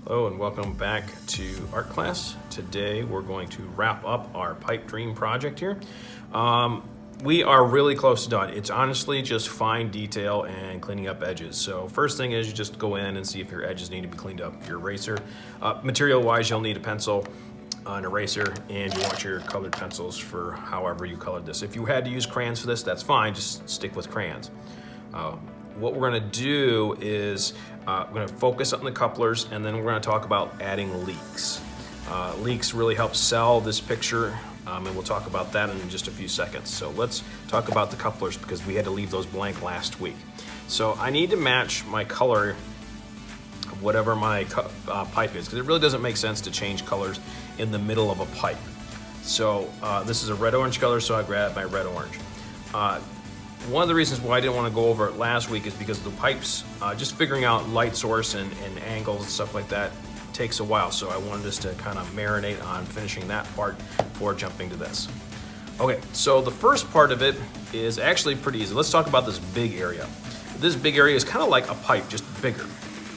Hello and welcome back to art class. Today we're going to wrap up our pipe dream project here. We are really close to done. It's honestly just fine detail and cleaning up edges. So first thing is you just go in and see if your edges need to be cleaned up. Your eraser, material wise, you'll need a pencil, an eraser, and you want your colored pencils for however you colored this. If you had to use crayons for this, that's fine, just stick with crayons. What we're gonna do is we're gonna focus on the couplers, and then we're gonna talk about adding leaks. Leaks really help sell this picture, and we'll talk about that in just a few seconds. So let's talk about the couplers because we had to leave those blank last week. So I need to match my color of whatever my pipe is, because it really doesn't make sense to change colors in the middle of a pipe. So this is a red-orange color, so I grabbed my red-orange. One of the reasons why I didn't want to go over it last week is because the pipes, just figuring out light source and angles and stuff like that takes a while. So I wanted us to kind of marinate on finishing that part before jumping to this. Okay, so the first part of it is actually pretty easy. Let's talk about this big area. This big area is kind of like a pipe, just bigger.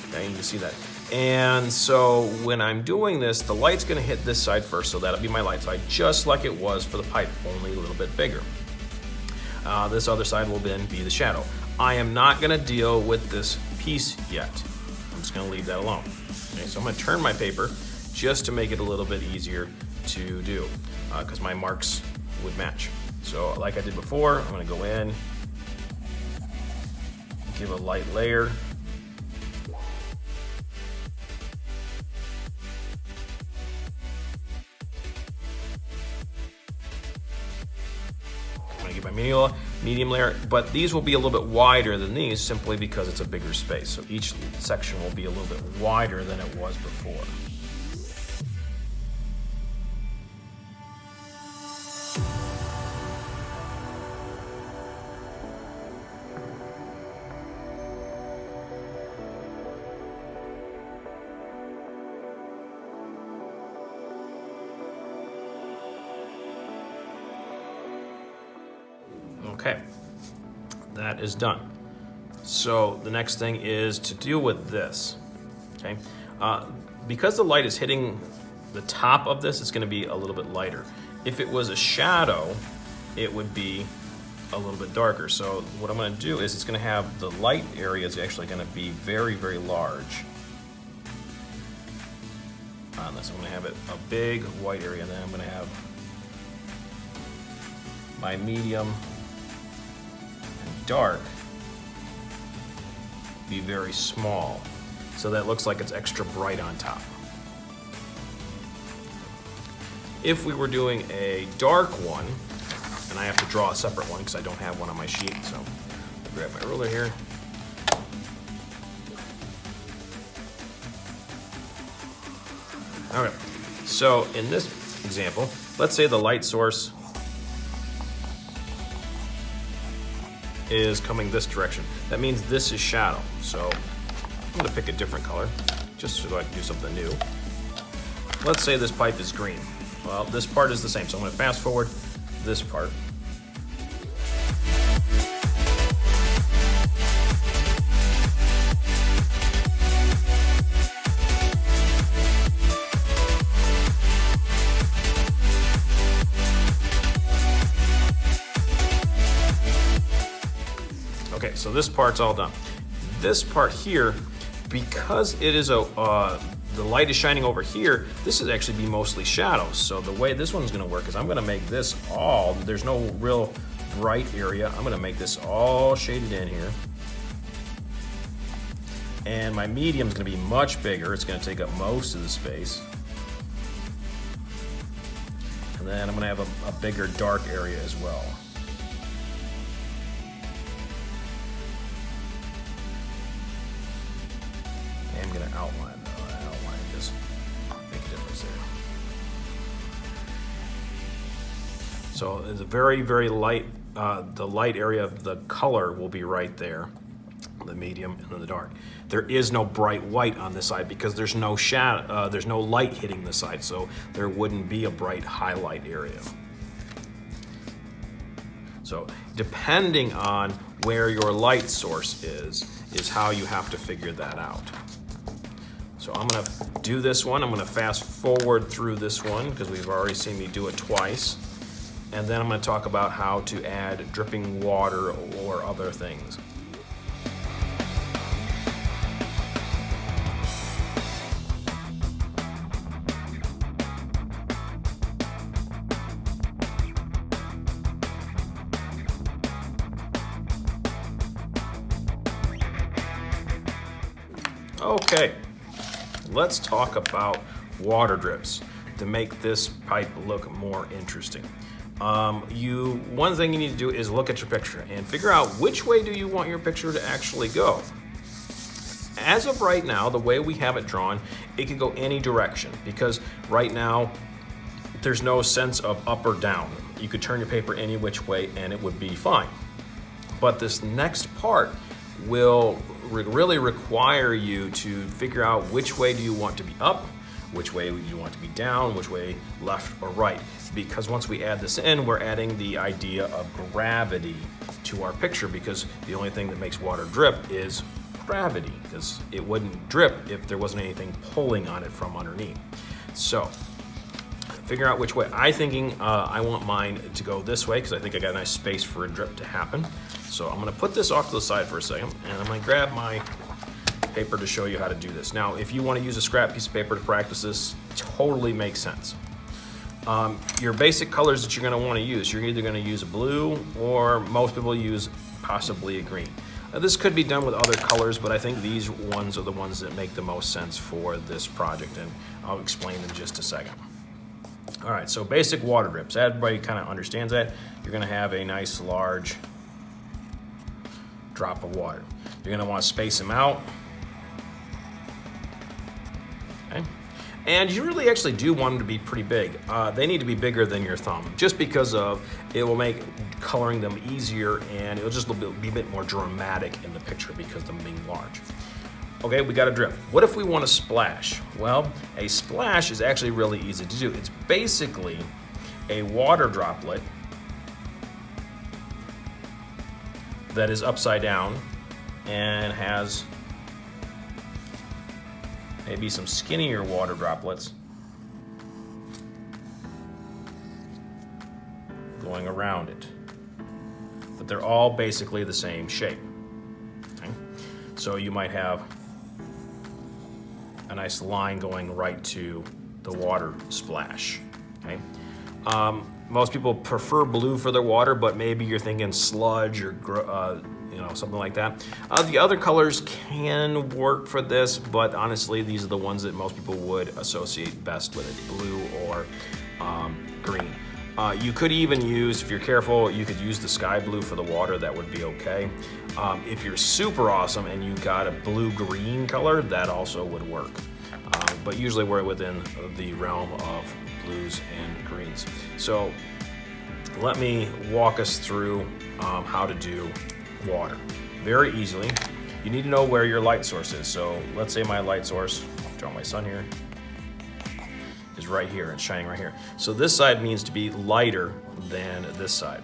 Okay, you can see that. And so when I'm doing this, the light's going to hit this side first, so that'll be my light side, just like it was for the pipe, only a little bit bigger. This other side will then be the shadow. I am not gonna deal with this piece yet. I'm just gonna leave that alone. Okay, so I'm gonna turn my paper just to make it a little bit easier to do, because my marks would match. So like I did before, I'm gonna go in, give a light layer. Get my medium layer, but these will be a little bit wider than these simply because it's a bigger space. So each section will be a little bit wider than it was before. Okay, that is done. So the next thing is to deal with this, okay? Because the light is hitting the top of this, it's gonna be a little bit lighter. If it was a shadow, it would be a little bit darker. So what I'm gonna do is it's gonna have the light area is actually gonna be very, very large on this. I'm gonna have it a big white area, and then I'm gonna have my medium dark be very small, so that it looks like it's extra bright on top. If we were doing a dark one, and I have to draw a separate one because I don't have one on my sheet, so I'll grab my ruler here. Okay, so in this example, let's say the light source is coming this direction. That means this is shadow. So I'm gonna pick a different color just so I can do something new. Let's say this pipe is green. Well, this part is the same, so I'm gonna fast forward this part. Okay, so this part's all done. This part here, because it is the light is shining over here, this is actually be mostly shadows. So the way this one's gonna work is I'm gonna make this all, there's no real bright area. I'm gonna make this all shaded in here. And my medium's gonna be much bigger. It's gonna take up most of the space. And then I'm gonna have a bigger dark area as well. I'm going to outline just make a difference there. So it's a very, very light, the light area of the color will be right there, the medium and then the dark. There is no bright white on this side because there's no shadow, there's no light hitting this side, so there wouldn't be a bright highlight area. So depending on where your light source is how you have to figure that out. So I'm gonna do this one. I'm gonna fast forward through this one because we've already seen me do it twice. And then I'm gonna talk about how to add dripping water or other things. Okay, let's talk about water drips to make this pipe look more interesting. One thing you need to do is look at your picture and figure out which way do you want your picture to actually go. As of right now, the way we have it drawn, it can go any direction because right now there's no sense of up or down. You could turn your paper any which way and it would be fine. But this next part will really require you to figure out which way do you want to be up, which way do you want to be down, which way left or right. Because once we add this in, we're adding the idea of gravity to our picture because the only thing that makes water drip is gravity because it wouldn't drip if there wasn't anything pulling on it from underneath. So figure out which way. I want mine to go this way because I think I got a nice space for a drip to happen. So I'm gonna put this off to the side for a second and I'm gonna grab my paper to show you how to do this. Now, if you wanna use a scrap piece of paper to practice this, totally makes sense. Your basic colors that you're gonna wanna use, you're either gonna use a blue or most people use possibly a green. Now, this could be done with other colors, but I think these ones are the ones that make the most sense for this project and I'll explain in just a second. All right, so basic water drips. Everybody kind of understands that. You're gonna have a nice large drop of water. You're gonna want to space them out. Okay. And you really actually do want them to be pretty big. They need to be bigger than your thumb just because of it will make coloring them easier and it'll just be a bit more dramatic in the picture because of them being large. Okay, we got a drip. What if we want to splash? Well, a splash is actually really easy to do. It's basically a water droplet that is upside down and has maybe some skinnier water droplets going around it. But they're all basically the same shape. Okay? So you might have a nice line going right to the water splash. Okay? Most people prefer blue for their water, but maybe you're thinking sludge or something like that. The other colors can work for this, but honestly, these are the ones that most people would associate best with it, blue or green. You could even use, if you're careful, you could use the sky blue for the water, that would be okay. If you're super awesome and you got a blue-green color, that also would work. But usually we're within the realm of blues and greens. So let me walk us through how to do water. Very easily, you need to know where your light source is. So let's say my light source, I'll draw my sun here, is right here, it's shining right here. So this side means to be lighter than this side.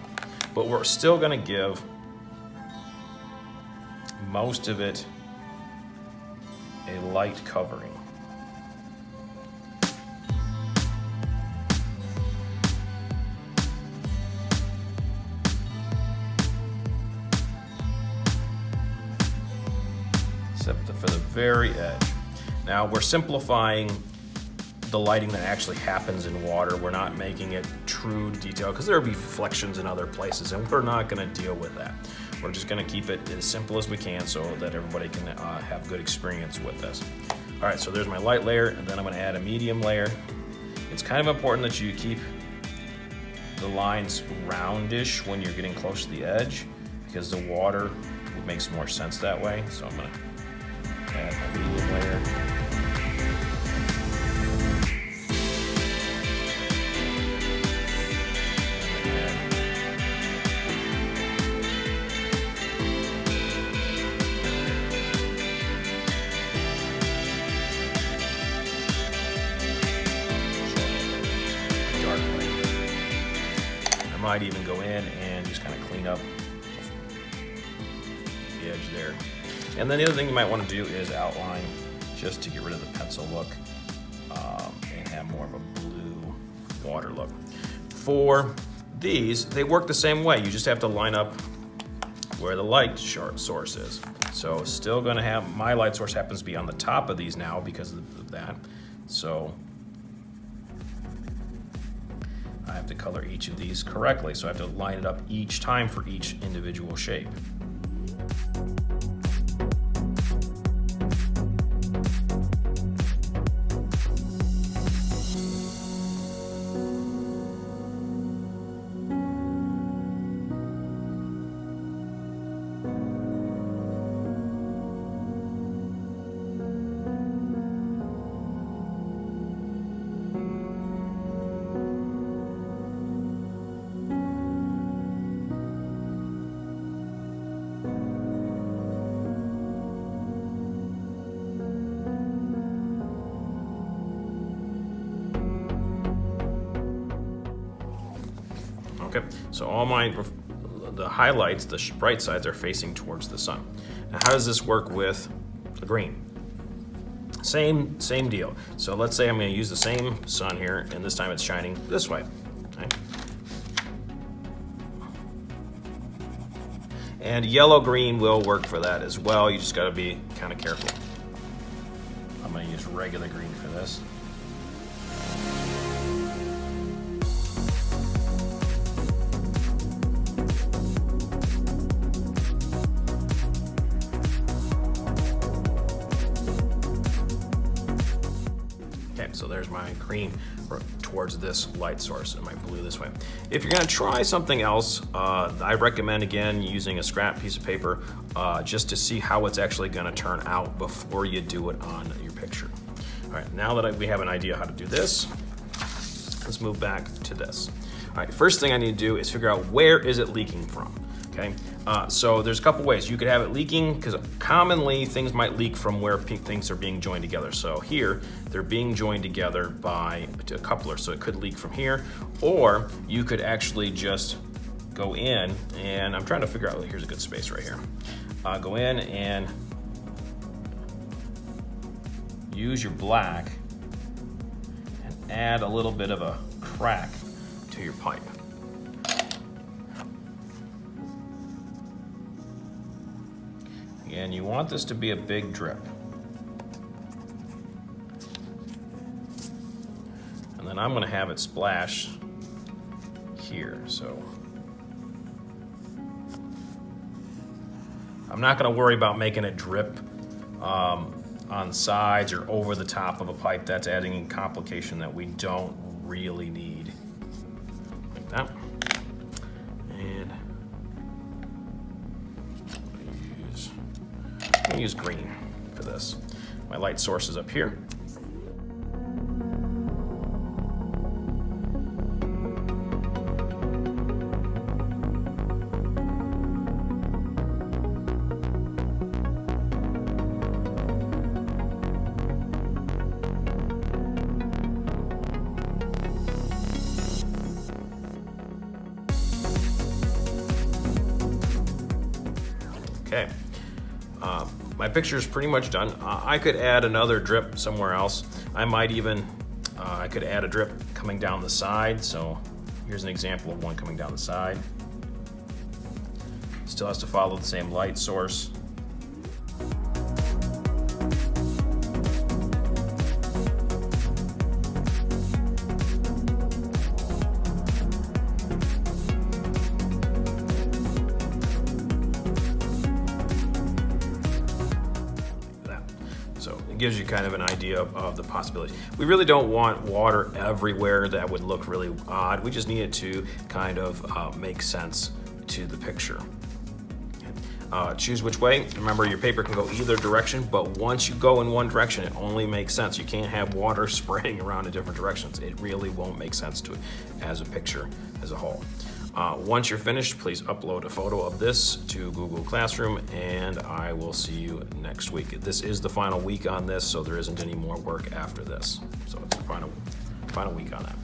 But we're still gonna give most of it a light covering. Except for the very edge. Now we're simplifying the lighting that actually happens in water. We're not making it true detail because there will be reflections in other places and we're not gonna deal with that. We're just gonna keep it as simple as we can so that everybody can have good experience with this. All right, so there's my light layer and then I'm gonna add a medium layer. It's kind of important that you keep the lines roundish when you're getting close to the edge because the water makes more sense that way. So I'm gonna add my medium layer. Might even go in and just kind of clean up the edge there. And then the other thing you might want to do is outline just to get rid of the pencil look and have more of a blue water look. For these, they work the same way. You just have to line up where the light source is. So still gonna have, my light source happens to be on the top of these now because of that. So I have to color each of these correctly. So I have to line it up each time for each individual shape. Okay, so all the highlights, the bright sides are facing towards the sun. Now how does this work with the green? Same deal. So let's say I'm gonna use the same sun here, and this time it's shining this way. Okay. And yellow-green will work for that as well. You just gotta be kind of careful. I'm gonna use regular green for this. So there's my green towards this light source and my blue this way. If you're gonna try something else, I recommend again using a scrap piece of paper just to see how it's actually gonna turn out before you do it on your picture. All right, now that we have an idea how to do this, let's move back to this. All right, first thing I need to do is figure out where is it leaking from. Okay, so there's a couple ways. You could have it leaking, because commonly things might leak from where things are being joined together. So here, they're being joined together by a coupler, so it could leak from here, or you could actually just go in, and I'm trying to figure out, here's a good space right here. Go in and use your black and add a little bit of a crack to your pipe. And you want this to be a big drip. And then I'm gonna have it splash here, so. I'm not gonna worry about making it drip on sides or over the top of a pipe. That's adding in complication that we don't really need. Like that. And I'm gonna use green for this. My light source is up here. Okay. My picture is pretty much done. I could add another drip somewhere else. I might even, I could add a drip coming down the side. So here's an example of one coming down the side. Still has to follow the same light source. So it gives you kind of an idea of the possibilities. We really don't want water everywhere. That would look really odd. We just need it to kind of make sense to the picture. Choose which way. Remember, your paper can go either direction, but once you go in one direction, it only makes sense. You can't have water spraying around in different directions. It really won't make sense to it as a picture as a whole. Once you're finished, please upload a photo of this to Google Classroom, and I will see you next week. This is the final week on this, so there isn't any more work after this. So it's the final week on that.